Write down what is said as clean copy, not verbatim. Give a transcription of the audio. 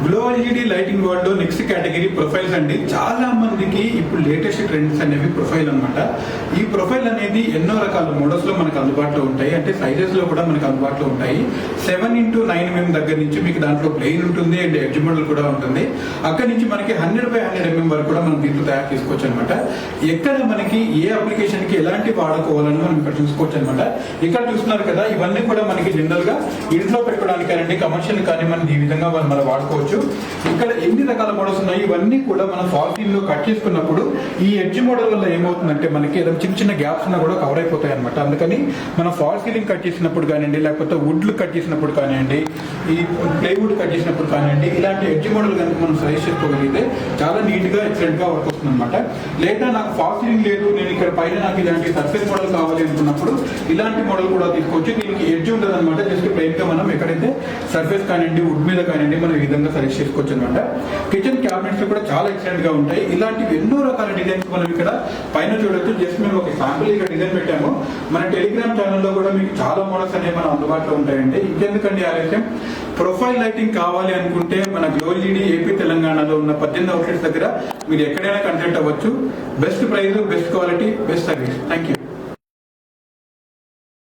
Glow LED lighting world లో next category profiles అండి. చాలా మందికి ఇప్పుడు లేటెస్ట్ ట్రెండ్స్ అనేవి ప్రొఫైల్ అన్నమాట. ఈ ప్రొఫైల్ అనేది ఎన్నో రకాల మోడల్స్ లో మనకు అందుబాటులో ఉంటాయి, అంటే సైజెస్ లో కూడా మనకు అందుబాటులో ఉంటాయి. 7x9 mm దగ్గర నుంచి మీకు దాంట్లో ప్లెయిన్ ఉంటుంది అండ్ ఎడ్జ్ మోడల్ కూడా ఉంటుంది. అక్కడ నుంచి మనకి 100x100 mm వరకు కూడా మనం దీంట్లో తయారు చేసుకోవచ్చు అనమాట. ఎక్కడ మనకి ఏ అప్లికేషన్ కి ఎలాంటి వాడుకోవాలని మనం ఇక్కడ చూసుకోవచ్చు అనమాట. ఇక్కడ చూస్తున్నారు కదా, ఇవన్నీ కూడా మనకి జనరల్ గా ఇంట్లో పెట్టుకోవడానికి అండి, కమర్షియల్ కానీ మనం ఈ విధంగా మనం వాడుకోవచ్చు. ఇక్కడ ఎన్ని రకాల మోడల్స్ ఉన్నాయి, ఇవన్నీ కూడా మనం ఫాల్ సీలింగ్ లో కట్ చేసుకున్నప్పుడు ఈ ఎడ్జ్ మోడల్ వల్ల ఏమవుతుందంటే మనకి ఏదైనా చిన్న చిన్న గ్యాప్స్ ఉన్నా కూడా కవర్ అయిపోతాయి అనమాట. అందుకని మనం ఫాల్ సీలింగ్ కట్ చేసినప్పుడు కానివ్వండి, లేకపోతే వుడ్లు కట్ చేసినప్పుడు కానివ్వండి, ఈ ప్లైవుడ్ కట్ చేసినప్పుడు కానివ్వండి, ఇలాంటి ఎడ్జ్ మోడల్ కనుక మనం సజెస్ట్ చేసుకోగలిగితే చాలా నీట్ గా ఎక్సలెంట్ గా వర్క్ వస్తుంది అనమాట. లేదా నాకు ఫాల్ సీలింగ్ లేదు, నేను ఇక్కడ పైన నాకు ఇలాంటి సర్ఫేస్ మోడల్ కావాలి అనుకున్నప్పుడు ఇలాంటి మోడల్ కూడా తీసుకోవచ్చు. దీనికి ఎడ్జ్ ఉంటుంది అనమాట. జస్ట్ ప్లెయిన్ గా మనం ఎక్కడైతే సర్ఫేస్ కానివ్వండి, వుడ్ మీద కానివ్వండి మనం ఈ విధంగా సజెస్ట్ చేసుకోవచ్చు అనమాట. కిచెన్ క్యాబినెట్స్ కూడా చాలా ఎక్సలెంట్ గా ఉంటాయి. ఇలాంటివి ఎన్నో రకాల డిజైన్స్ మనం ఇక్కడ పైన చూడొచ్చు. జస్ట్ మేము ఒక శాంపుల్ ఇక్కడ డిజైన్ పెట్టాము. మన టెలిగ్రామ్ ఛానల్లో కూడా మీకు చాలా మోడల్స్ అనేవి మన అందుబాటులో ఉంటాయండి. ఇంకెందుకండి ఆలస్యం, ప్రొఫైల్ లైటింగ్ కావాలి అనుకుంటే మన గ్లో ఎల్ఈడి ఏపీ తెలంగాణలో ఉన్న 18 అవుట్లెట్స్ దగ్గర మీరు ఎక్కడైనా కన్సల్ట్ అవ్వచ్చు. Best price, best quality, best service. Thank you.